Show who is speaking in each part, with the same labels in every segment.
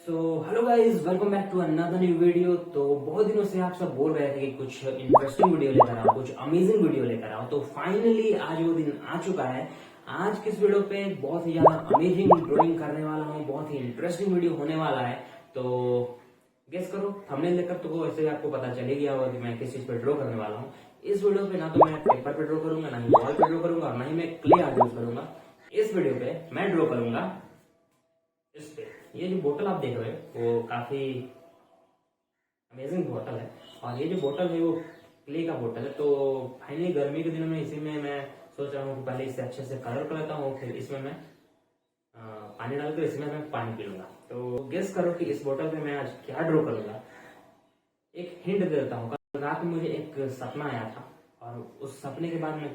Speaker 1: Hello guys, welcome back to another new video. तो बहुत दिनों से आप सब बोल रहे थे कि कुछ इंटरेस्टिंग वीडियो लेकर आओ, कुछ अमेजिंग वीडियो लेकर आओ। तो फाइनली आज वो दिन आ चुका है। आज किस वीडियो पे बहुत ही ज्यादा अमेजिंग ड्राइंग करने वाला हूँ, बहुत ही इंटरेस्टिंग वीडियो होने वाला है। तो गेस करो, थंबनेल देखकर तो वैसे ही आपको पता चले गया होगा कि मैं किस चीज पे ड्रॉ करने वाला हूँ। इस वीडियो पे ना तो मैं पेपर पे ड्रॉ करूंगा, ना ही वॉल पे ड्रॉ करूंगा, और ना ही मैं क्ले आर्ट यूज करूंगा। इस वीडियो पे मैं ड्रॉ करूंगा इस पे। ये जो बोतल आप देख रहे हो वो काफी अमेजिंग बोतल है, और ये जो बोतल है वो क्ले का बोतल है। तो फाइनली गर्मी के दिनों में इसी में मैं सोच रहा हूँ कि पहले इसे अच्छे से कलर कर लेता हूँ, फिर इसमें मैं पानी डालकर इसमें मैं पानी पी लूंगा। तो गेस करो कि इस बोतल पे मैं आज क्या ड्रॉ करूंगा। एक हिंट दे देता हूँ। कल रात में मुझे एक सपना आया था, और उस सपने के बाद मैं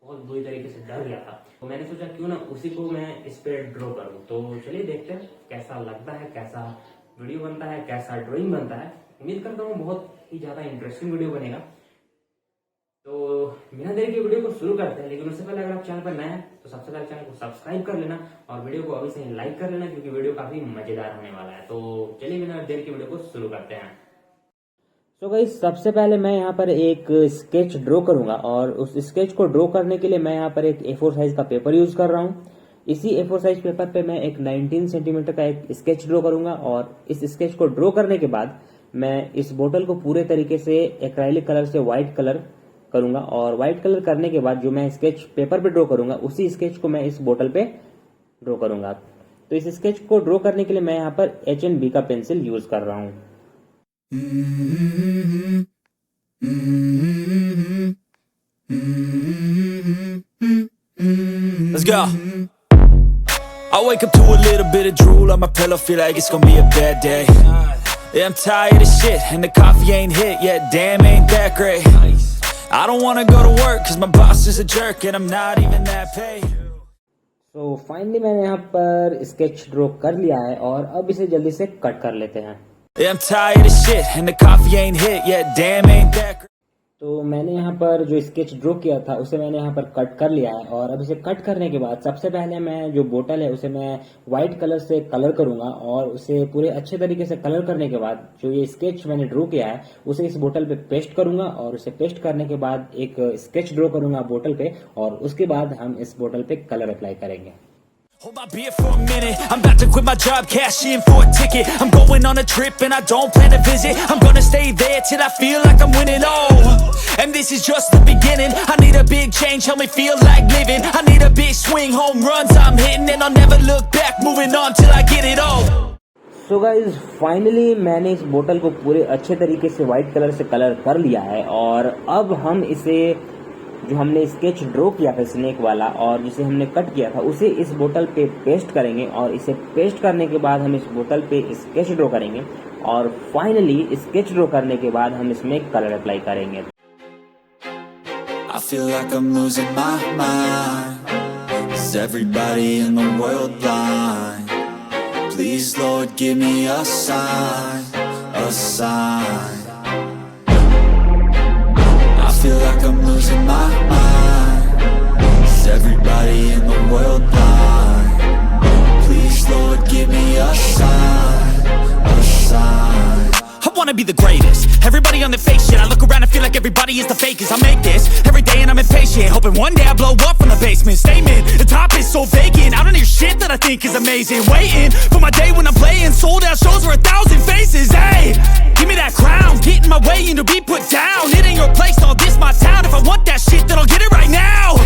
Speaker 1: बहुत बुरी तरीके से डर गया था। तो मैंने सोचा क्यों ना उसी को मैं इस पे ड्रॉ करूं। तो चलिए देखते हैं कैसा लगता है, कैसा वीडियो बनता है, कैसा ड्राइंग बनता है। उम्मीद करता हूँ बहुत ही ज्यादा इंटरेस्टिंग वीडियो बनेगा। तो बिना देरी के वीडियो को शुरू करते हैं, लेकिन उससे पहले अगर आप चैनल पर नए हैं तो सबसे पहले चैनल को सब्सक्राइब कर लेना और वीडियो को अभी से ही लाइक कर लेना, क्योंकि वीडियो काफी मजेदार होने वाला है। तो चलिए बिना देरी के वीडियो को शुरू करते हैं। तो गाइस, सबसे पहले मैं यहाँ पर एक स्केच ड्रॉ करूंगा, और उस स्केच को ड्रॉ करने के लिए मैं यहाँ पर एक A4 साइज का पेपर यूज कर रहा हूँ। इसी A4 साइज पेपर पे मैं एक 19 सेंटीमीटर का एक स्केच ड्रॉ करूंगा, और इस स्केच को ड्रॉ करने के बाद मैं इस बोतल को पूरे तरीके से एक्राइलिक कलर से व्हाइट कलर करूंगा। और व्हाइट कलर करने के बाद जो मैं स्केच पेपर पे ड्रॉ करूंगा उसी स्केच को मैं इस बोतल पे ड्रॉ करूंगा। तो इस स्केच को ड्रॉ करने के लिए मैं यहाँ पर H&B का पेंसिल यूज कर रहा हूँ।
Speaker 2: Let's go. I wake up to a little bit of drool on my pillow, feel like it's gonna be a bad day. Yeah, I'm tired of shit and the coffee ain't hit yet, damn ain't that great. I don't wanna go to work cause my boss is a jerk and I'm not even that paid.
Speaker 1: तो finally मैंने यहाँ पर sketch draw कर लिया है, और अब इसे जल्दी से कट कर लेते हैं।
Speaker 2: Yeah, I'm tired of shit and the coffee ain't hit yet, damn ain't that great.
Speaker 1: तो मैंने यहाँ पर जो स्केच ड्रॉ किया था उसे मैंने यहाँ पर कट कर लिया है, और अब इसे कट करने के बाद सबसे पहले मैं जो बोतल है उसे मैं व्हाइट कलर से कलर करूंगा, और उसे पूरे अच्छे तरीके से कलर करने के बाद जो ये स्केच मैंने ड्रॉ किया है उसे इस बोतल पे पेस्ट करूंगा, और उसे पेस्ट करने के बाद एक स्केच ड्रॉ करूंगा बोतल पे, और उसके बाद हम इस बोतल पे कलर अप्लाई करेंगे।
Speaker 2: Hold my beer for a minute, I'm about to quit my job, cash in for a ticket. I'm going on a trip and I don't plan to visit. I'm gonna stay there till I feel like I'm winning, oh. And this is just the beginning. I need a big change, help me feel like living. I need a big swing, home runs I'm hitting, and I'll never look back, moving on till I get it all.
Speaker 1: So guys, finally मैंने इस बोतल को पूरे अच्छे तरीके से white colour से colour कर लिया है, और अब हम इसे जो हमने स्केच ड्रॉ किया था स्नेक वाला और जिसे हमने कट किया था उसे इस बोतल पे पेस्ट करेंगे, और इसे पेस्ट करने के बाद हम इस बोतल पे स्केच ड्रॉ करेंगे, और फाइनली स्केच ड्रॉ करने के बाद हम इसमें कलर अप्लाई करेंगे।
Speaker 2: I feel like I'm losing my mind. Is everybody in the world blind? Please Lord give me a sign, a sign. I feel like I'm losing my mind. Is everybody in the world blind? Please Lord give me a sign, a sign. I wanna be the greatest. Everybody on the fake shit. I look around and feel like everybody is the fakest. I make this every day and I'm impatient, hoping one day I blow up from the basement. Statement, the top is so vacant. I don't hear shit that I think is amazing. Waiting for my day when I'm playing sold out shows for 1,000 faces. Hey, give me that crown, get in my way and to be put down. It ain't your place, all this my town. If I want that shit, then I'll get it right now.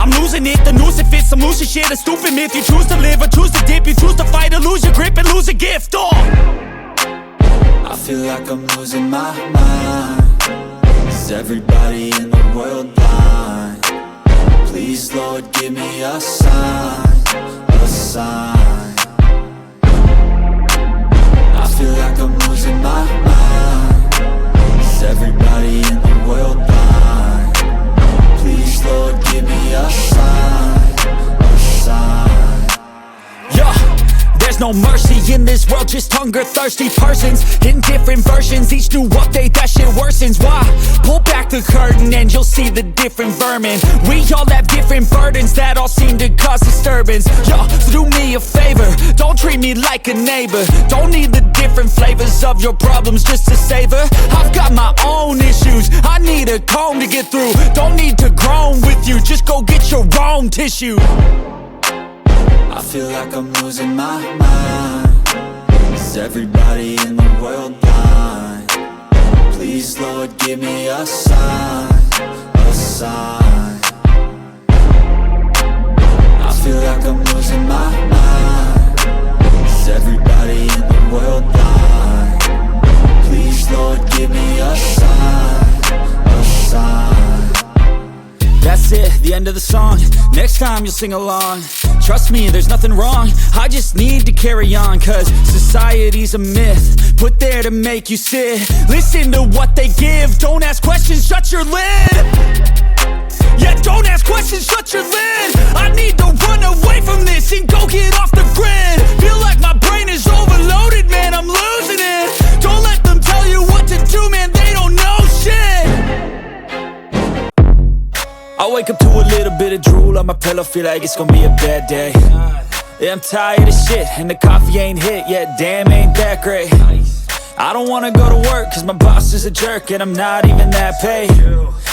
Speaker 2: I'm losing it, the noose it fits. I'm losing shit, a stupid myth. You choose to live or choose to dip. You choose to fight or lose your grip and lose a gift. Oh, I feel like I'm losing my mind. Is everybody in the world blind? Please Lord give me a sign, a sign. I feel like I'm losing my mind. Is everybody in the world blind? Please Lord give me a sign, a sign. Yeah, there's no mercy in this world, just hunger-thirsty persons in different versions, each new update, that shit worsens. Why? Pull back the curtain and you'll see the different vermin. We all have different burdens that all seem to cause disturbance. Yo, do me a favor, don't treat me like a neighbor. Don't need the different flavors of your problems just to savor. I've got my own issues, I need a comb to get through. Don't need to groan with you, just go get your own tissue.
Speaker 3: I feel like I'm losing my mind. Is everybody in the world blind? Please, Lord, give me a sign, a sign. I feel like I'm losing my mind. Is everybody in the world blind? Please, Lord, give me a sign, a sign.
Speaker 2: That's it, the end of the song. Next time you'll sing along. Trust me, there's nothing wrong, I just need to carry on. Cause society's a myth, put there to make you sit. Listen to what they give, don't ask questions, shut your lid. Yeah, don't ask questions, shut your lid. I need to run away from this and go get off the grid. Feel like my brain is overloaded, man, I'm losing it. Don't let them tell you what to do, man, they don't know shit. I wake up to a little bit of drool on my pillow, feel like it's gonna be a bad day. Yeah, I'm tired of shit, and the coffee ain't hit yet, damn, ain't that great. I don't wanna go to work, cause my boss is a jerk, and I'm not even that paid.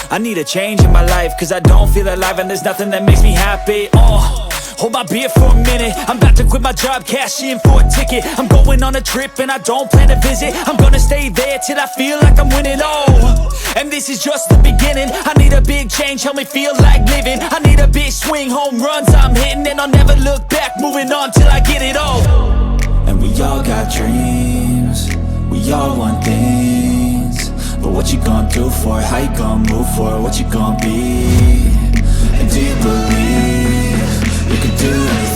Speaker 2: I need a change in my life, cause I don't feel alive, and there's nothing that makes me happy. Hold my beer for a minute, I'm about to quit my job, cash in for a ticket. I'm going on a trip and I don't plan to visit. I'm gonna stay there till I feel like I'm winning, and this is just the beginning. I need a big change, help me feel like living. I need a big swing, home runs I'm hitting, and I'll never look back, moving on till I get it all.
Speaker 3: And we all got dreams, we all want things. But what you gonna do for it? How you gonna move for it? What you gonna be? And do you believe you can do anything?